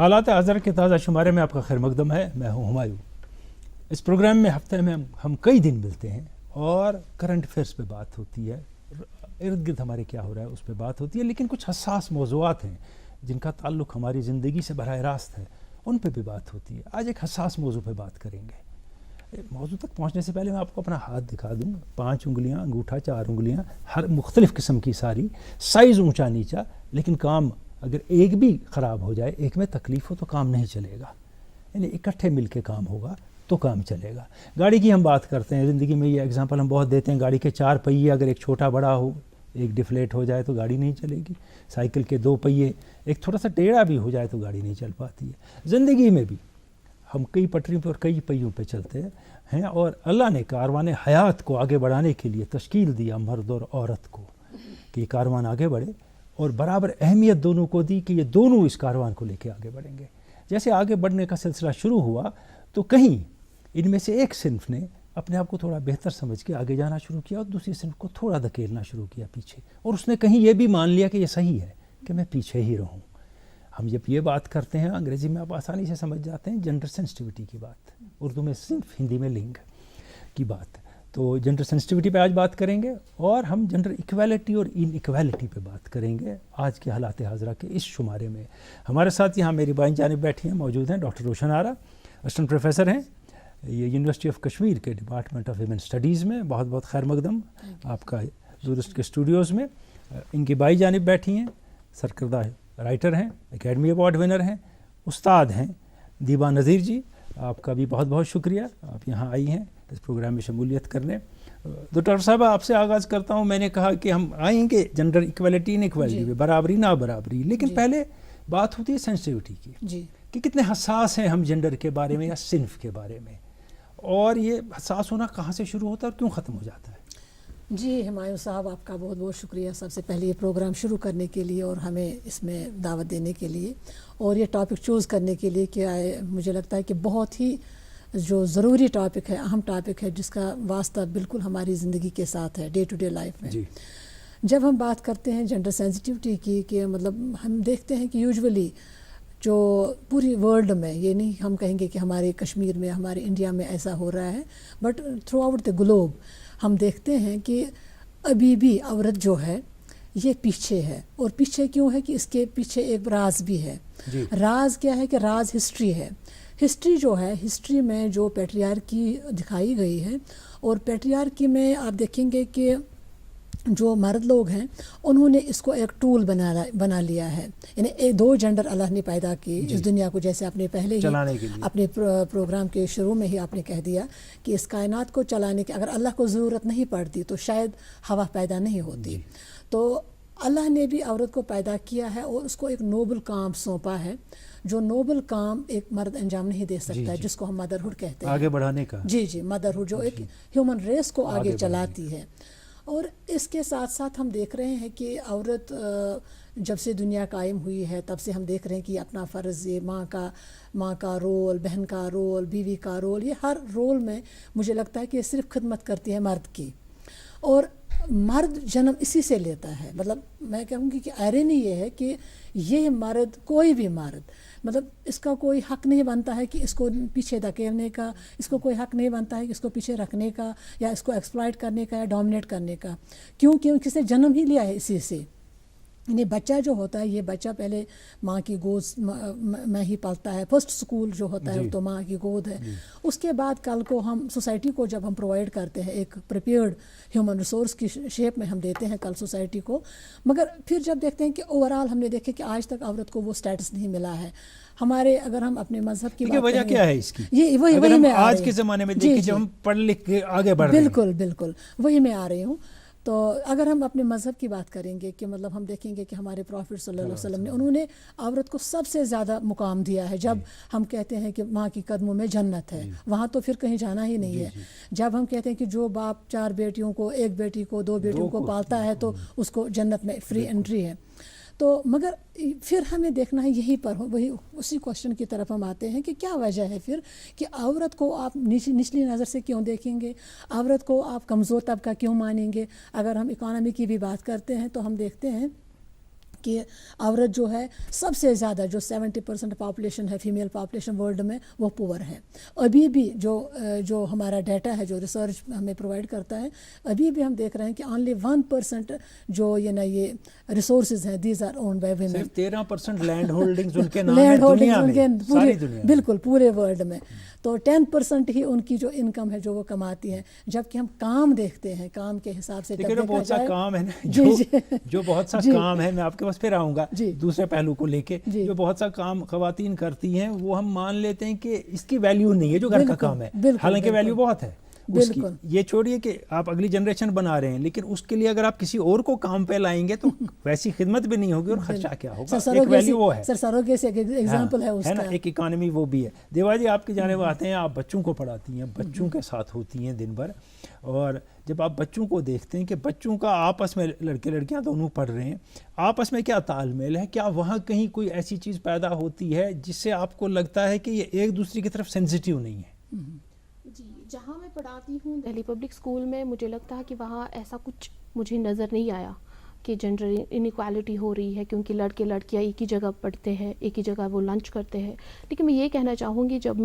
حالات حاضر کے تازہ شمارے میں آپ کا خیر مقدم ہے. میں ہوں ہمایوں. اس پروگرام میں ہفتے میں ہم کئی دن ملتے ہیں اور کرنٹ افیئرس پہ بات ہوتی ہے, ارد گرد ہمارے کیا ہو رہا ہے اس پہ بات ہوتی ہے, لیکن کچھ حساس موضوعات ہیں جن کا تعلق ہماری زندگی سے براہ راست ہے, ان پہ بھی بات ہوتی ہے. آج ایک حساس موضوع پہ بات کریں گے. موضوع تک پہنچنے سے پہلے میں آپ کو اپنا ہاتھ دکھا دوں. 5 انگلیاں, انگوٹھا 4 انگلیاں, ہر مختلف قسم کی ساری, سائز اونچا نیچا, لیکن کام اگر ایک بھی خراب ہو جائے, ایک میں تکلیف ہو تو کام نہیں چلے گا. یعنی اکٹھے مل کے کام ہوگا تو کام چلے گا. گاڑی کی ہم بات کرتے ہیں, زندگی میں یہ اگزامپل ہم بہت دیتے ہیں. گاڑی کے 4 پہیے اگر ایک چھوٹا بڑا ہو, ایک ڈیفلیٹ ہو جائے تو گاڑی نہیں چلے گی. سائیکل کے 2 پہیے ایک تھوڑا سا ٹیڑھا بھی ہو جائے تو گاڑی نہیں چل پاتی ہے. زندگی میں بھی ہم کئی پٹریوں پہ اور کئی پہیوں پہ چلتے ہیں, اور اللہ نے کاروان حیات کو آگے بڑھانے کے لیے تشکیل دیا مرد اور عورت کو کہ یہ کاروان آگے بڑھے, اور برابر اہمیت دونوں کو دی کہ یہ دونوں اس کاروان کو لے کے آگے بڑھیں گے. جیسے آگے بڑھنے کا سلسلہ شروع ہوا تو کہیں ان میں سے ایک صنف نے اپنے آپ کو تھوڑا بہتر سمجھ کے آگے جانا شروع کیا اور دوسری صنف کو تھوڑا دھکیلنا شروع کیا پیچھے, اور اس نے کہیں یہ بھی مان لیا کہ یہ صحیح ہے کہ میں پیچھے ہی رہوں. ہم جب یہ بات کرتے ہیں, انگریزی میں آپ آسانی سے سمجھ جاتے ہیں, جنڈر سینسٹیوٹی کی بات, اردو میں صنف, ہندی میں لنگ کی بات. تو جنڈر سینسٹیوٹی پہ آج بات کریں گے, اور ہم جنڈر ایکویلٹی اور ان ایکویلٹی پہ بات کریں گے آج کے حالات حاضرہ کے اس شمارے میں. ہمارے ساتھ یہاں میری بائیں جانب بیٹھی ہیں, موجود ہیں ڈاکٹر روشن آرا, اسسٹنٹ پروفیسر ہیں یہ یونیورسٹی آف کشمیر کے ڈپارٹمنٹ آف ویمن اسٹڈیز میں. بہت بہت خیر مقدم آپ کا دورست کے اسٹوڈیوز میں. ان کی بائیں جانب بیٹھی ہیں, سرکردہ رائٹر ہیں, اکیڈمی ایوارڈ ونر ہیں, استاد ہیں دیبا نذیر جی. آپ کا بھی بہت بہت شکریہ, آپ یہاں آئی ہیں اس پروگرام میں شمولیت کرنے. ڈاکٹر صاحب آپ سے آغاز کرتا ہوں. میں نے کہا کہ ہم آئیں گے جنڈر ایکویلٹی ان ایکویلٹی پہ, برابری نا برابری, لیکن پہلے بات ہوتی ہے سینسٹیوٹی کی کہ کتنے حساس ہیں ہم جنڈر کے بارے میں یا صنف کے بارے میں, اور یہ حساس ہونا کہاں سے شروع ہوتا ہے اور کیوں ختم ہو جاتا ہے. جی ہمایوں صاحب, آپ کا بہت بہت شکریہ سب سے پہلے یہ پروگرام شروع کرنے کے لیے اور ہمیں اس میں دعوت دینے کے لیے, اور یہ ٹاپک چوز کرنے کے لیے کہ مجھے لگتا ہے کہ بہت ہی جو ضروری ٹاپک ہے, اہم ٹاپک ہے, جس کا واسطہ بالکل ہماری زندگی کے ساتھ ہے, ڈے ٹو ڈے لائف میں. جب ہم بات کرتے ہیں جنڈر سینسٹیوٹی کی, کہ مطلب ہم دیکھتے ہیں کہ یوجولی جو پوری ورلڈ میں, یہ نہیں ہم کہیں گے کہ ہمارے کشمیر میں, ہمارے انڈیا میں ایسا ہو رہا ہے, but through out the globe ہم دیکھتے ہیں کہ ابھی بھی عورت جو ہے یہ پیچھے ہے. اور پیچھے کیوں ہے کہ اس کے پیچھے ایک راز بھی ہے. راز کیا ہے کہ راز ہسٹری ہے. ہسٹری جو ہے, ہسٹری میں جو پیٹریارکی دکھائی گئی ہے, اور پیٹریارکی میں آپ دیکھیں گے کہ جو مرد لوگ ہیں انہوں نے اس کو ایک ٹول بنا لیا ہے. یعنی 2 جنڈر اللہ نے پیدا کی اس دنیا کو, جیسے آپ نے پہلے ہی اپنے پروگرام کے شروع میں ہی آپ نے کہہ دیا کہ اس کائنات کو چلانے کی اگر اللہ کو ضرورت نہیں پڑتی تو شاید ہوا پیدا نہیں ہوتی. تو اللہ نے بھی عورت کو پیدا کیا ہے اور اس کو ایک نوبل کام سونپا ہے, جو نوبل کام ایک مرد انجام نہیں دے سکتا ہے, جس کو ہم مدرہڈ کہتے ہیں, آگے بڑھانے کا. جی مدرہڈ جو ایک ہیومن ریس کو آگے چلاتی ہے. اور اس کے ساتھ ساتھ ہم دیکھ رہے ہیں کہ عورت جب سے دنیا قائم ہوئی ہے تب سے ہم دیکھ رہے ہیں کہ اپنا فرض, یہ ماں کا رول, بہن کا رول, بیوی کا رول, یہ ہر رول میں مجھے لگتا ہے کہ یہ صرف خدمت کرتی ہے مرد کی. اور مرد جنم اسی سے لیتا ہے. مطلب میں کہوں گی کہ آئرنی یہ ہے کہ یہ مرد, کوئی بھی مرد, مطلب اس کا کوئی حق نہیں بنتا ہے کہ اس کو پیچھے دھکیلنے کا, اس کو کوئی حق نہیں بنتا ہے کہ اس کو پیچھے رکھنے کا, یا اس کو ایکسپلائٹ کرنے کا, یا ڈومینیٹ کرنے کا. کیونکہ کس نے جنم ہی لیا ہے اسی سے. یعنی بچہ جو ہوتا ہے, یہ بچہ پہلے ماں کی گود میں ہی پلتا ہے. فرسٹ سکول جو ہوتا ہے تو ماں کی گود ہے. اس کے بعد کل کو ہم سوسائٹی کو جب ہم پرووائڈ کرتے ہیں, ایک پریپیئرڈ ہیومن ریسورس کی شیپ میں ہم دیتے ہیں کل سوسائٹی کو, مگر پھر جب دیکھتے ہیں کہ اوورآل ہم نے دیکھے کہ آج تک عورت کو وہ سٹیٹس نہیں ملا ہے. ہمارے اگر ہم اپنے مذہب کی بات وجہ کیا ہے اس کی, یہ وہی میں آج کے زمانے میں دیکھیں جب ہم پڑھ لکھ کے آگے بڑھ رہے ہیں, بالکل وہی میں آ رہی ہوں. تو اگر ہم اپنے مذہب کی بات کریں گے کہ مطلب ہم دیکھیں گے کہ ہمارے پروفٹ صلی اللہ علیہ وسلم نے, انہوں نے عورت کو سب سے زیادہ مقام دیا ہے. جب ہم کہتے ہیں کہ ماں کی قدموں میں جنت ہے, وہاں تو پھر کہیں جانا ہی نہیں ہے. جب ہم کہتے ہیں کہ جو باپ 4 بیٹیوں کو, 1 بیٹی کو, 2 بیٹیوں کو پالتا ہے تو اس کو جنت میں فری انٹری ہے. تو مگر پھر ہمیں دیکھنا ہے یہیں پر وہی اسی کوشچن کی طرف ہم آتے ہیں کہ کیا وجہ ہے پھر کہ عورت کو آپ نچلی نظر سے کیوں دیکھیں گے, عورت کو آپ کمزور طبقہ کیوں مانیں گے. اگر ہم اکانومی کی بھی بات کرتے ہیں تو ہم دیکھتے ہیں کہ عورت جو ہے سب سے زیادہ جو 70% پاپولیشن ہے فیمیل پاپولیشن ورلڈ میں وہ پور ہے. ابھی بھی جو ہمارا ڈیٹا ہے جو ریسرچ ہمیں پرووائڈ کرتا ہے ابھی بھی ہم دیکھ رہے ہیں کہ اونلی 1% جو یہ ریسورسز ہیں these are owned by women. 13% land holdings ان کے نام ہیں دنیا میں, ساری دنیا میں, بالکل پورے ورلڈ میں. تو 10% ہی ان کی جو انکم ہے جو وہ کماتی ہیں, جبکہ ہم کام دیکھتے ہیں کام کے حساب سے. لیکن بہت سا کام ہے نا جو بہت سا کام ہے, میں آپ کے پاس پھر آؤں گا دوسرے پہلو کو لے کے, جو بہت سا کام خواتین کرتی ہیں وہ ہم مان لیتے ہیں کہ اس کی ویلیو نہیں ہے جو گھر کا کام ہے, حالانکہ ویلیو بہت ہے اس کی. یہ چھوڑیے کہ آپ اگلی جنریشن بنا رہے ہیں, لیکن اس کے لیے اگر آپ کسی اور کو کام پہ لائیں گے تو ویسی خدمت بھی نہیں ہوگی اور خرچہ کیا ہوگا. ایک ویلیو وہ ہے, سروگیسی ایک ایگزامپل ہے اس کا, ایک اکانومی وہ بھی ہے. دیوا جی آپ کی جانب آتے ہیں, آپ بچوں کو پڑھاتی ہیں, بچوں کے ساتھ ہوتی ہیں دن بھر, اور جب آپ بچوں کو دیکھتے ہیں کہ بچوں کا آپس میں لڑکے لڑکیاں دونوں پڑھ رہے ہیں, آپس میں کیا تال میل ہے, کیا وہاں کہیں کوئی ایسی چیز پیدا ہوتی ہے جس سے آپ کو لگتا ہے کہ یہ ایک دوسرے کی طرف سینسیٹیو نہیں ہے؟ جی, جہاں میں پڑھاتی ہوں دہلی پبلک اسکول میں, مجھے لگتا ہے کہ وہاں ایسا کچھ مجھے نظر نہیں آیا کہ جنڈر انیکوالٹی ہو رہی ہے, کیونکہ لڑکے لڑکیاں ایک ہی جگہ پڑھتے ہیں, ایک ہی جگہ وہ لنچ کرتے ہیں. لیکن میں یہ کہنا چاہوں گی جب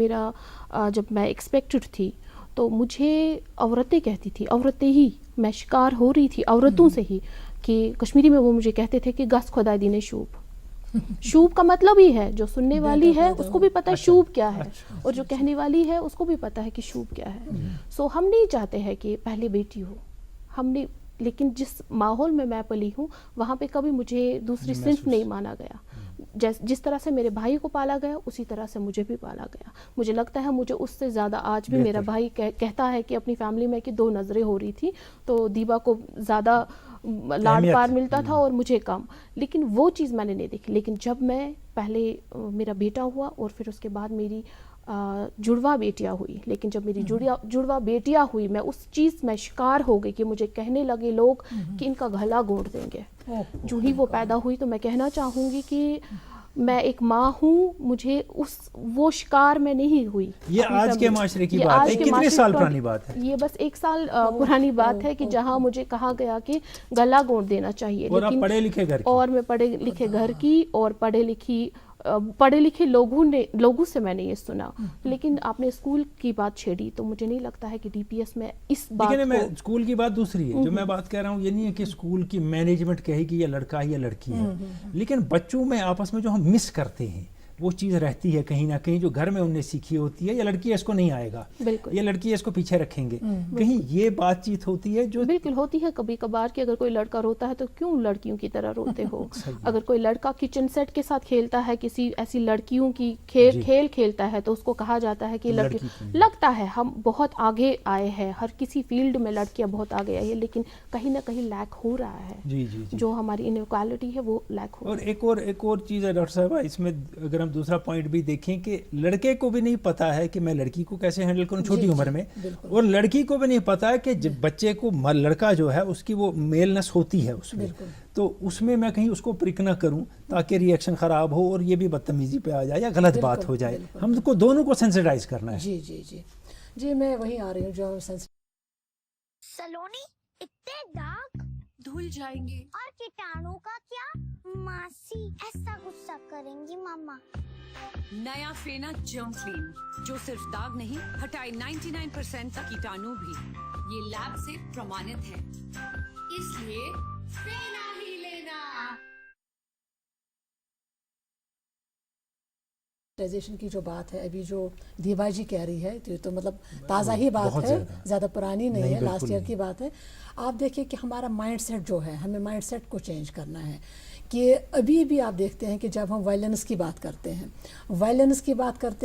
میں ایکسپیکٹڈ تھی تو مجھے عورتیں کہتی تھی, عورتیں ہی, میں شکار ہو رہی تھی عورتوں سے ہی, کہ کشمیری میں وہ مجھے کہتے تھے کہ گس خدا دی نے شوب. شوب کا مطلب ہی ہے, جو سننے والی ہے اس کو بھی پتہ ہے شوب کیا ہے, اور جو کہنے والی ہے اس کو بھی پتہ ہے کہ شوب کیا ہے. سو ہم نہیں چاہتے ہیں کہ پہلے بیٹی ہو, ہم نے, لیکن جس ماحول میں میں پلی ہوں وہاں پہ کبھی مجھے دوسری صنف نہیں مانا گیا. جس طرح سے میرے بھائی کو پالا گیا اسی طرح سے مجھے بھی پالا گیا. مجھے لگتا ہے مجھے اس سے زیادہ آج بھی میرا بھائی کہتا ہے کہ اپنی فیملی میں کہ 2 نظریں ہو رہی تھی, تو دیبا کو زیادہ لاڈ پار ملتا تھا اور مجھے کم, لیکن وہ چیز میں نے نہیں دیکھی. لیکن جب میں پہلے میرا بیٹا ہوا اور پھر اس کے بعد میری جڑواں بیٹیاں ہوئی, لیکن جب میری جڑواں بیٹیاں ہوئی میں اس چیز میں شکار ہو گئی کہ مجھے کہنے لگے لوگ کہ ان کا گلا گھونٹ دیں گے. جو ہی وہ پیدا ہوئی تو میں کہنا چاہوں گی کہ میں ایک ماں ہوں, مجھے وہ شکار میں نہیں ہوئی. یہ آج کے معاشرے کی بات ہے, کتنے سال پرانی بات ہے؟ یہ بس 1 سال پرانی بات ہے کہ جہاں مجھے کہا گیا کہ گلا گھونٹ دینا چاہیے. اور آپ پڑھے لکھے گھر کی, اور میں پڑھے لکھے گھر کی, اور پڑھے لکھے لوگوں سے میں نے یہ سنا. لیکن آپ نے اسکول کی بات چھیڑی تو مجھے نہیں لگتا ہے کہ ڈی پی ایس میں اس بات کو, میں اسکول کی بات دوسری ہے, جو میں بات کہہ رہا ہوں یہ نہیں ہے کہ اسکول کی مینجمنٹ کہے کہ یہ لڑکا ہے یا لڑکی ہے, لیکن بچوں میں آپس میں جو ہم مس کرتے ہیں وہ چیز رہتی ہے کہیں نہ کہیں, جو گھر میں انہیں سیکھی ہوتی ہے, یا لڑکی ہے اس کو نہیں آئے گا, یا لڑکی ہے اس کو پیچھے رکھیں گے, کہیں یہ بات چیت ہوتی ہے جو بالکل ہوتی ہے کبھی کبھار کہ اگر کوئی لڑکا روتا ہے تو کیوں لڑکیوں کی طرح روتے ہو. اگر کوئی لڑکا کچن سیٹ کے ساتھ کھیلتا ہے, کسی ایسی لڑکیوں کی کھیل کھیلتا ہے, تو اس کو کہا جاتا ہے کہ لڑکی. لگتا ہے ہم بہت آگے آئے ہیں, ہر کسی فیلڈ میں لڑکیاں بہت آگے آئی ہیں, لیکن کہیں نہ کہیں لیک ہو رہا ہے. جو ہماری انیکوالٹی ہے وہ لیک ہو. اور ایک اور چیز ہے ڈاکٹر صاحبہ, اس میں اگر ہم دوسرا پوائنٹ بھی دیکھیں کہ لڑکے کو بھی نہیں پتا ہے کہ میں لڑکی کو کیسے ہینڈل کروں چھوٹی عمر میں, اور لڑکی کو بھی نہیں پتا ہے کہ بچے کو لڑکا جو ہے اس کی وہ میلنس ہوتی ہے اس میں, تو اس میں کہیں اس کو پرک نہ کروں تاکہ ری ایکشن خراب ہو اور یہ بھی بدتمیزی پہ آ جائے یا غلط بات ہو جائے. ہم کو دونوں کو سینسیٹائز کرنا ہے. جی میں وہیں آ رہی ہوں جو سلونی اتنے داغ دھل جائیں گے, اور کیٹانو کا کیا, ماسی ایسا غصہ کریں گی ماما. نیا فینا جرم کلین جو صرف داغ نہیں ہٹائے 99% کیٹانو بھی. یہ لیب سے پرمانت ہے, اس لیے فینا ہی لینا. کی جو بات ہے ابھی جو دیوا جی کہہ رہی ہے تو مطلب تازہ ہی بات ہے, زیادہ پرانی نہیں ہے, لاسٹ ایئر کی بات ہے. آپ دیکھیں کہ ہمارا مائنڈ سیٹ جو ہے, ہمیں مائنڈ سیٹ کو چینج کرنا ہے. کہ ابھی بھی آپ دیکھتے ہیں کہ جب ہم وائلنس کی بات کرتے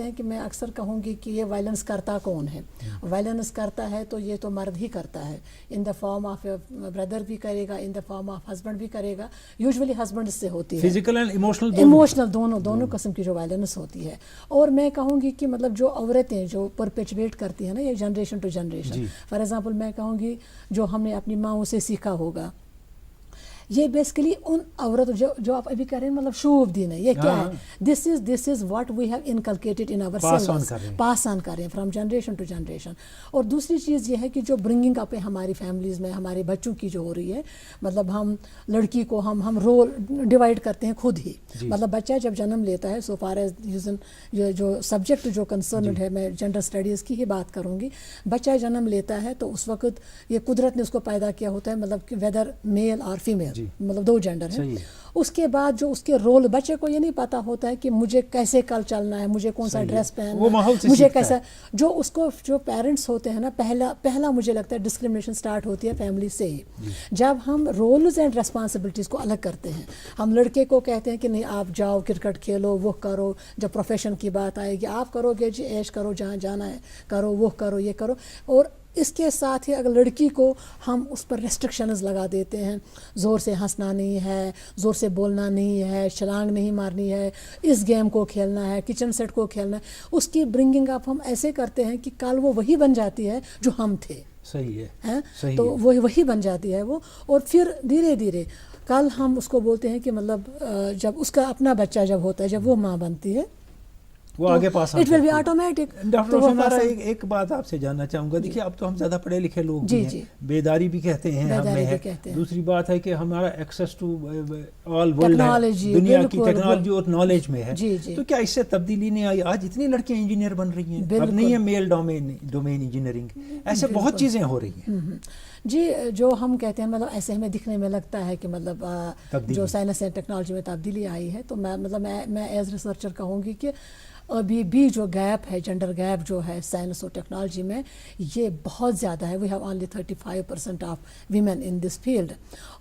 ہیں کہ میں اکثر کہوں گی کہ یہ وائلنس کرتا کون ہے. وائلنس کرتا ہے تو یہ تو مرد ہی کرتا ہے, ان دا فارم آف بردر بھی کرے گا, ان دا فارم آف ہسبینڈ بھی کرے گا. یوزولی ہسبینڈ اس سے ہوتی ہے, فزیکل اینڈ ایموشنل دونوں قسم کی جو وائلنس ہوتی ہے. اور میں کہوں گی کہ مطلب جو عورتیں جو پرپیچویٹ کرتی ہیں نا یہ generation to generation, for example میں کہوں گی جو ہم نے اپنی ماؤں سے سیکھا ہوگا, یہ بیسکلی ان عورت جو آپ ابھی کہہ رہے ہیں مطلب شعوب دین ہے, یہ کیا ہے, this is what we have inculcated in ourselves, pass on کر رہے ہیں فرام جنریشن ٹو جنریشن. اور دوسری چیز یہ ہے کہ جو برنگنگ اپ ہے ہماری فیملیز میں ہمارے بچوں کی جو ہو رہی ہے, مطلب ہم لڑکی کو ہم رول ڈیوائڈ کرتے ہیں خود ہی. مطلب بچہ جب جنم لیتا ہے, سو فار ایز جو سبجیکٹ جو کنسرنڈ ہے, میں جنڈر اسٹڈیز کی ہی بات کروں گی, بچہ جنم لیتا ہے تو اس وقت یہ قدرت نے اس کو پیدا کیا ہوتا ہے, مطلب کہ ویدر میل اور فیمیل, مطلب 2 جینڈر ہیں. اس کے بعد جو اس کے رول, بچے کو یہ نہیں پتا ہوتا ہے کہ مجھے کیسے کل چلنا ہے, مجھے کون سا ڈریس پہننا ہے, مجھے کیسا, جو اس کو جو پیرنٹس ہوتے ہیں نا, پہلا مجھے لگتا ہے ڈسکرمنیشن سٹارٹ ہوتی ہے فیملی سے ہی. جب ہم رولز اینڈ ریسپانسبلٹیز کو الگ کرتے ہیں, ہم لڑکے کو کہتے ہیں کہ نہیں آپ جاؤ کرکٹ کھیلو, وہ کرو, جب پروفیشن کی بات آئے گی آپ کرو گے جی عیش کرو, جہاں جانا ہے کرو, وہ کرو, یہ کرو. اور اس کے ساتھ ہی اگر لڑکی کو ہم اس پر ریسٹرکشنز لگا دیتے ہیں, زور سے ہنسنا نہیں ہے, زور سے بولنا نہیں ہے, چھلانگ نہیں مارنی ہے, اس گیم کو کھیلنا ہے, کچن سیٹ کو کھیلنا ہے, اس کی برنگنگ اپ ہم ایسے کرتے ہیں کہ کل وہ وہی بن جاتی ہے جو ہم تھے. صحیح ہے, تو وہی بن جاتی ہے وہ. اور پھر دھیرے دھیرے کل ہم اس کو بولتے ہیں کہ مطلب جب اس کا اپنا بچہ جب ہوتا ہے, جب وہ ماں بنتی ہے, وہ آگے pass it will be automatic. Doctor Usman ایک بات آپ سے جاننا چاہوں گا, دیکھیے اب تو ہم زیادہ پڑھے لکھے لوگ بھی ہیں, بیداری بھی کہتے ہیں ہم میں ہے, دوسری بات ہے کہ ہمارا ایکسیس ٹو آل ورلڈ ہے, دنیا کی ٹیکنالوجی اور نالج میں ہے. تو کیا اس سے تبدیلی نہیں آئی؟ آج اتنی لڑکیاں انجینئر بن رہی ہیں, اب نہیں ہے میل ڈومین انجینئرنگ, ایسے بہت چیزیں ہو رہی ہیں. جی, جو ہم کہتے ہیں مطلب ایسے ہمیں دکھنے میں لگتا ہے کہ مطلب جو سائنس اینڈ ٹیکنالوجی میں تبدیلی آئی ہے, تو میں ایز ریسرچر کہوں گی کہ ابھی بھی جو گیپ ہے, جنڈر گیپ جو ہے سائنس اور ٹیکنالوجی میں, یہ بہت زیادہ ہے. We have only 35% of women in this field.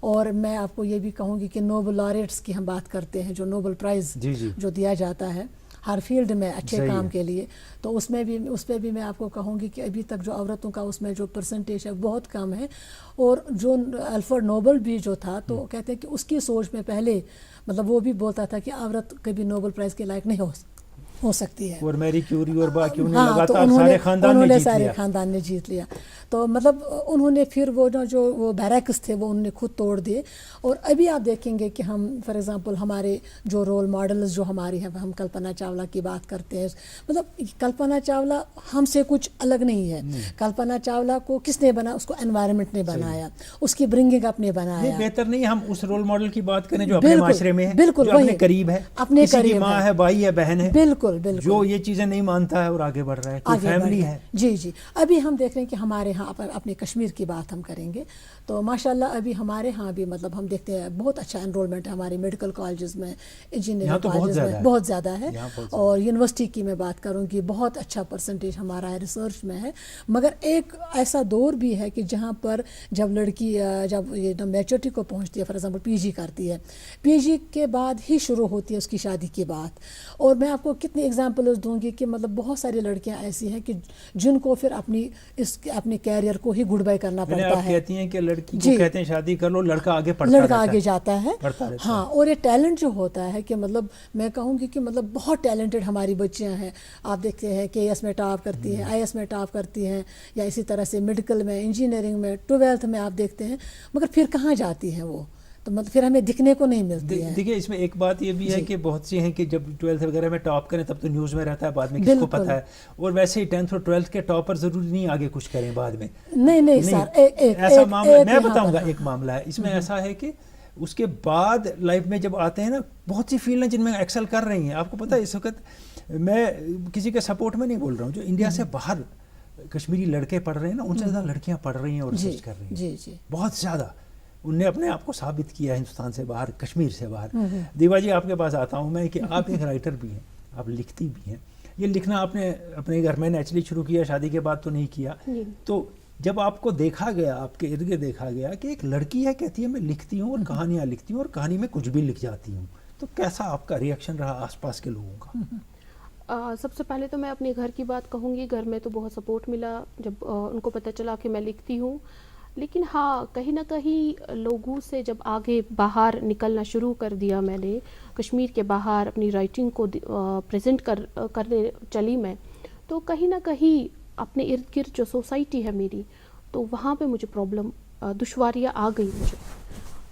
اور میں آپ کو یہ بھی کہوں گی کہ نوبل لاریٹس کی ہم بات کرتے ہیں, جو نوبل پرائز جو دیا جاتا ہے ہر فیلڈ میں اچھے کام کے لیے, تو اس پہ بھی میں آپ کو کہوں گی کہ ابھی تک جو عورتوں کا اس میں جو پرسنٹیج ہے بہت کم ہے. اور جو الفریڈ نوبل بھی جو تھا, تو کہتے ہیں کہ اس کی سوچ میں پہلے مطلب وہ بھی بولتا تھا کہ عورت کبھی نوبل پرائز کے لائق نہیں ہو سکتی ہے. اور میری کیوری اور باقیوں نے لگاتار سارے خاندان نے جیت لیا. تو مطلب انہوں نے پھر وہ جو وہ بیرکس تھے وہ انہوں نے خود توڑ دیے. اور ابھی آپ دیکھیں گے کہ ہم فار ایگزامپل ہمارے جو رول ماڈلز جو ہماری ہیں, ہم کلپنا چاولہ کی بات کرتے ہیں, مطلب کلپنا چاولہ ہم سے کچھ الگ نہیں ہے. کلپنا چاولہ کو کس نے بنا؟ اس کو انوائرمنٹ نے بنایا, اس کی برنگنگ اپ نے بنایا. بہتر نہیں ہم اس رول ماڈل کی بات کریں جو اپنے معاشرے میں ہے, جو اپنے قریب ہے, اپنے کسی کی ماں ہے, بھائی ہے, بہن ہے, بالکل جو یہ چیزیں نہیں مانتا ہے اور آگے بڑھ رہا ہے, کوئی فیملی ہے. جی ابھی ہم دیکھ رہے ہیں کہ ہمارے ہاں اپنے کشمیر کی بات ہم کریں گے, تو ماشاءاللہ ابھی ہمارے ہاں بھی مطلب ہم دیکھتے ہیں بہت اچھا انرولمنٹ ہے ہمارے میڈیکل کالجز میں, انجینئرنگ کالجز میں بہت زیادہ ہے. اور یونیورسٹی کی میں بات کروں گی, بہت اچھا پرسنٹیج ہمارا ریسرچ میں ہے. مگر ایک ایسا دور بھی ہے کہ جہاں پر جب لڑکی جب یہ میچورٹی کو پہنچتی ہے, فار ایگزامپل پی جی کرتی ہے, پی جی کے بعد ہی شروع ہوتی ہے اس کی شادی کی بات. اور میں آپ کو کتنی ایگزامپلز دوں گی کہ مطلب بہت ساری لڑکیاں ایسی ہیں کہ جن کو پھر اپنی کیریئر کو ہی گڈ بائی کرنا پڑتا ہے. کہتی ہیں کہ لڑکی کو کہتے ہیں شادی کر لو, لڑکا آگے پڑھتا رہتا ہے, لڑکا آگے جاتا ہے. ہاں, اور یہ ٹیلنٹ جو ہوتا ہے کہ مطلب میں کہوں گی کہ مطلب بہت ٹیلنٹڈ ہماری بچیاں ہیں. آپ دیکھتے ہیں کہ ایس میں ٹاپ کرتی ہیں, آئی ایس میں ٹاپ کرتی ہیں, یا اسی طرح سے میڈیکل میں, انجینئرنگ میں, 12th میں آپ دیکھتے ہیں, مگر پھر کہاں جاتی ہیں وہ, تو مطلب پھر ہمیں دکھنے کو نہیں ملتی ہے. دیکھیے اس میں ایک بات یہ بھی ہے کہ بہت سی ہیں کہ جب 12th وغیرہ میں ٹاپ کریں تب تو نیوز میں رہتا ہے, بعد میں کس کو پتہ ہے. اور ویسے ہی 10th اور 12th کے ٹاپر ضروری نہیں آگے کچھ کریں بعد میں. نہیں سر, ایسا معاملہ میں بتاؤں گا, ایک معاملہ ہے اس میں ایسا ہے کہ اس کے بعد لائف میں جب آتے ہیں نا, بہت سی فیلڈ ہیں جن میں ایکسل کر رہی ہیں. آپ کو پتہ ہے اس وقت میں کسی کے سپورٹ میں نہیں بول رہا ہوں, جو انڈیا سے باہر کشمیری لڑکے پڑھ رہے ہیں نا, ان سے زیادہ لڑکیاں پڑھ رہی ہیں اور ریسرچ کر رہی ہیں, بہت زیادہ. ان نے اپنے آپ کو ثابت کیا ہندوستان سے باہر, کشمیر سے باہر. دیوا جی آپ کے پاس آتا ہوں میں کہ آپ ایک رائٹر بھی ہیں, آپ لکھتی بھی ہیں. یہ لکھنا آپ نے اپنے گھر میں نیچرلی شروع کیا, شادی کے بعد تو نہیں کیا. تو جب آپ کو دیکھا گیا, آپ کے ارد گرد دیکھا گیا کہ ایک لڑکی ہے کہتی ہے میں لکھتی ہوں اور کہانیاں لکھتی ہوں اور کہانی میں کچھ بھی لکھ جاتی ہوں, تو کیسا آپ کا ریئیکشن رہا آس پاس کے لوگوں کا؟ سب سے پہلے تو میں اپنے گھر کی بات کہوں گی. گھر میں تو بہت سپورٹ ملا جب ان کو پتہ چلا کہ میں لکھتی ہوں. لیکن ہاں, کہیں نہ کہیں لوگوں سے جب آگے باہر نکلنا شروع کر دیا میں نے, کشمیر کے باہر اپنی رائٹنگ کو پریزنٹ کرنے چلی میں, تو کہیں نہ کہیں اپنے ارد گرد جو سوسائٹی ہے میری, تو وہاں پہ مجھے پرابلم, دشواریاں آ گئی مجھے.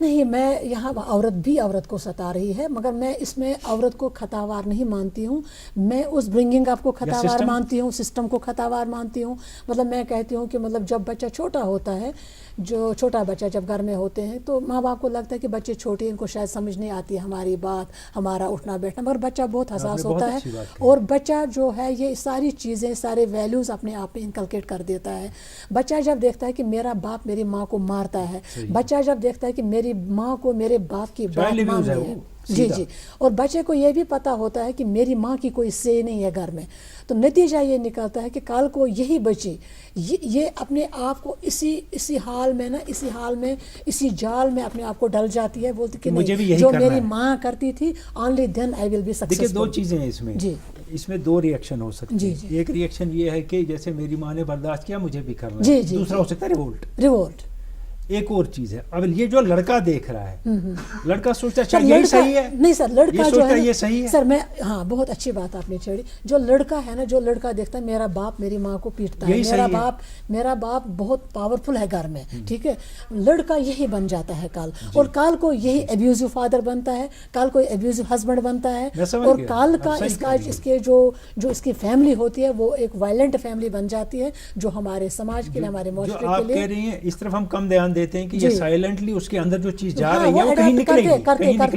نہیں، میں یہاں عورت بھی عورت کو ستا رہی ہے، مگر میں اس میں عورت کو خطاوار نہیں مانتی ہوں. میں اس برنگنگ اپ کو خطاوار مانتی ہوں، سسٹم کو خطاوار مانتی ہوں. مطلب میں کہتی ہوں کہ مطلب جب بچہ چھوٹا ہوتا ہے، جو چھوٹا بچہ جب گھر میں ہوتے ہیں تو ماں باپ کو لگتا ہے کہ بچے چھوٹے ہیں، ان کو شاید سمجھ نہیں آتی ہے ہماری بات، ہمارا اٹھنا بیٹھنا، مگر بچہ بہت حساس ہوتا ہے. اور بچہ جو ہے یہ ساری چیزیں، سارے ویلیوز اپنے آپ میں انکلکیٹ کر دیتا ہے. بچہ جب دیکھتا ہے کہ میرا باپ میری ماں کو مارتا ہے، بچہ جب دیکھتا ہے کہ میری ماں کو میرے باپ کی بات ماننی ہے، جی جی، اور بچے کو یہ بھی پتہ ہوتا ہے کہ میری ماں کی کوئی سے نہیں ہے گھر میں، تو نتیجہ یہ نکلتا ہے کہ کل کو یہی بچی یہ اپنے آپ کو اسی حال میں نا، اسی جال میں اپنے آپ کو ڈل جاتی ہے، بولتی کہ نہیں جو میری ماں کرتی تھی only then I will be successful. دیکھیں دو چیزیں ہیں اس میں، اس میں دو ریئیکشن ہو سکتی ہیں. ایک ریئیکشن یہ ہے کہ جیسے میری ماں نے برداشت کیا مجھے بھی کرنا ہے، دوسرا ہو سکتا ہے ریوولٹ. ایک اور چیز ہے، اب یہ جو لڑکا دیکھ رہا ہے، لڑکا سوچتا ہے یہی صحیح ہے. نہیں سر، لڑکا جو ہے یہ صحیح ہے. سر میں ہاں بہت اچھی بات آپ نے چھیڑی. جو لڑکا ہے نا، جو لڑکا دیکھتا ہے میرا باپ میری ماں کو پیٹتا ہے، میرا باپ بہت پاورفل ہے گھر میں، ٹھیک ہے، لڑکا یہی بن جاتا ہے کل، اور کل کو یہی ایبیوزو فادر بنتا ہے، کل کو ایبیوزو ہسبینڈ بنتا ہے، اور کل کا اس کے جو اس کی فیملی ہوتی ہے وہ ایک وائلنٹ فیملی بن جاتی ہے، جو ہمارے سماج کے لیے، ہمارے معاشرے کے لیے. آپ کہہ رہی ہیں اس طرف ہم کم دھیان دیتے ہیں کہ یہ سائلنٹلی اس کے اندر جو چیز جا رہی ہے وہ کہیں نکلے گی، کر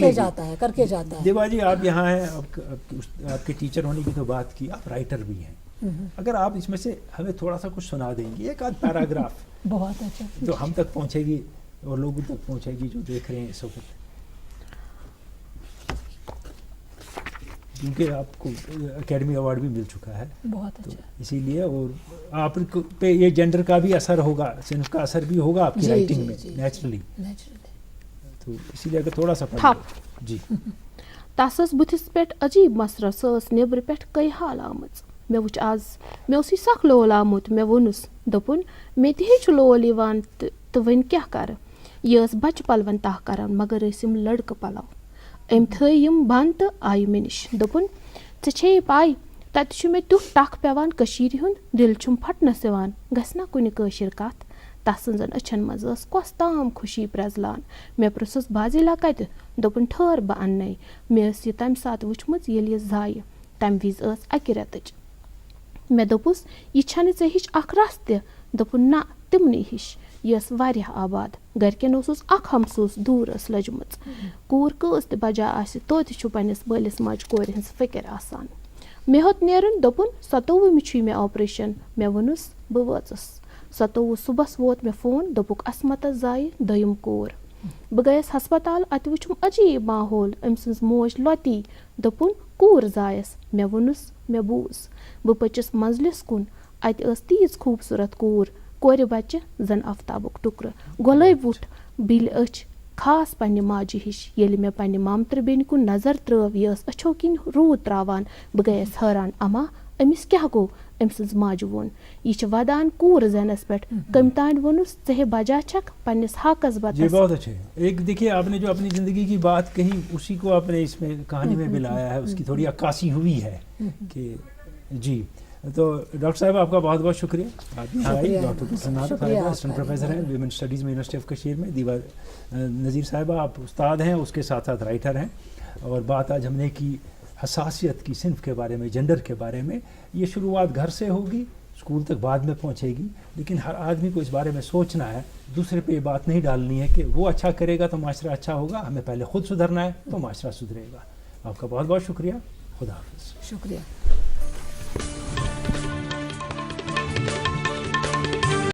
کے جاتا ہے. دیوا جی آپ یہاں ہیں، آپ کے ٹیچر ہونے کی تو بات کی، آپ رائٹر بھی ہیں، اگر آپ اس میں سے ہمیں تھوڑا سا کچھ سنا دیں گے، ایک آدھ پیراگراف بہت اچھا جو ہم تک پہنچے گی اور لوگوں تک پہنچے گی جو دیکھ رہے ہیں اس وقت، کیونکہ آپ کو اکیڈمی ایوارڈ بھی مل چکا ہے، بہت اچھا، اسی لیے، اور آپ پہ یہ جینڈر کا بھی اثر ہوگا، صنف کا اثر بھی ہوگا آپ کی رائٹنگ میں نیچرلی، تو اسی لیے اگر تھوڑا سا جی. تس ٲس بٕتھِس پٮ۪ٹھ عجیٖب مسرت، سۄ ٲس نیٚبرٕ پٮ۪ٹھ کٔہۍ حال آمٕژ. مےٚ وٕچھ آز مےٚ اوسُے سکھ لول آمُت. مےٚ ووٚنُس دوٚپُن مےٚ تہِ ہے چھُ لول یِوان تہٕ وۄنۍ کیٛاہ کَرٕ. یہِ ٲس بَچہٕ پَلوَن تاہ کَران مگر ٲسۍ یِم لٔڑکہٕ پَلو. أمۍ تھٲے یِم بنٛد تہٕ آیہِ مےٚ نِش. دوٚپُن ژےٚ چھے یہِ پَے تَتہِ چھُ مےٚ تیُتھ ٹکھ پٮ۪وان کٔشیٖرِ ہُنٛد، دِل چھُم پھٹنَس یِوان، گژھِ نا کُنہِ کٲشِر کَتھ. تَس سٕنٛزن أچھن منٛز ٲس کۄس تام خوشی پرٛزلان. مےٚ پرٛژھُس بازِلا کَتہِ؟ دوٚپُن ٹھٔہر بہٕ اَننَے. مےٚ ٲس یہِ تَمہِ ساتہٕ وٕچھمٕژ ییٚلہِ یہِ زایہِ، تَمہِ وِزِ ٲس اَکہِ رٮ۪تٕچ. مےٚ دوٚپُس یہِ چھَنہٕ ژےٚ ہِش اکھ رَس تہِ؟ دوٚپُن نہ تِمنٕے ہِش. یہِ ٲس واریاہ آباد. گرِکٮ۪ن اوسُس اکھ ہمسوس دوٗر ٲس لٔجمٕژ. کوٗر کۭژ تہِ بجا آسہِ توتہِ چھُ پنٛنِس مٲلِس ماجہِ کورِ ہٕنٛز فِکر آسان. مےٚ ہیوٚت نیرُن. دوٚپُن 27وٕمہِ چھُے مےٚ آپریشن. مےٚ ووٚنُس بہٕ وٲژٕس. 27 صُبحس ووت مےٚ فون، دوٚپُکھ عصمتس زایہِ دوٚیِم کوٗر. بہٕ گٔیَس ہسپتال، اَتہِ وٕچھُم عجیٖب ماحول. أمۍ سٕنٛز موج لۄتی. دوٚپُن کوٗر زایَس. مےٚ ووٚنُس مےٚ بوٗز. بہٕ پٔچِس منزلِس کُن. اَتہِ ٲس تیٖژ خوٗبصوٗرت کوٗر، کورِ بچہِ زن آفتابُک ٹُکرٕ، گۄلٲبۍ وُٹھ، بِلہِ أچھ، خاص پننہِ ماجہِ ہِش. ییٚلہِ مےٚ پننہِ مامترٕ بیٚنہِ کُن نظر ترٲو، یہِ ٲس أچھو کِنۍ روٗد تراوان. بہٕ گٔیَس حٲران. اما أمِس کیٛاہ گوٚو؟ أمۍ سٕنٛز ماجہِ ووٚن یہِ چھِ ودان کوٗر زینس پٮ۪ٹھ. کٔمۍ تانۍ ووٚنُس ژٕ ہے بجا چھکھ پننِس حقس بدلس. بہت اچھے. ایک دیکھیے آپ نے جو اپنی زندگی کی بات کہی اسی کو آپ نے اس میں کہانی میں بھی لایا ہے، اس کی تھوڑی عکاسی ہوئی ہے کہ جی. تو ڈاکٹر صاحب آپ کا بہت بہت شکریہ، آپ یہاں آئی. ڈاکٹر اسسٹنٹ پروفیسر ہیں ویمن اسٹڈیز میں یونیورسٹی آف کشمیر میں. دیوا نذیر صاحبہ آپ استاد ہیں، اس کے ساتھ ساتھ رائٹر ہیں، اور بات آج ہم نے کی حساسیت کی، صنف کے بارے میں، جینڈر کے بارے میں. یہ شروعات گھر سے ہوگی، اسکول تک بعد میں پہنچے گی، لیکن ہر آدمی کو اس بارے میں سوچنا ہے. دوسرے پہ یہ بات نہیں ڈالنی ہے کہ وہ اچھا کرے گا تو معاشرہ اچھا ہوگا، ہمیں پہلے خود سدھرنا ہے تو معاشرہ سدھرے گا. آپ کا بہت بہت شکریہ. خدا حافظ. شکریہ.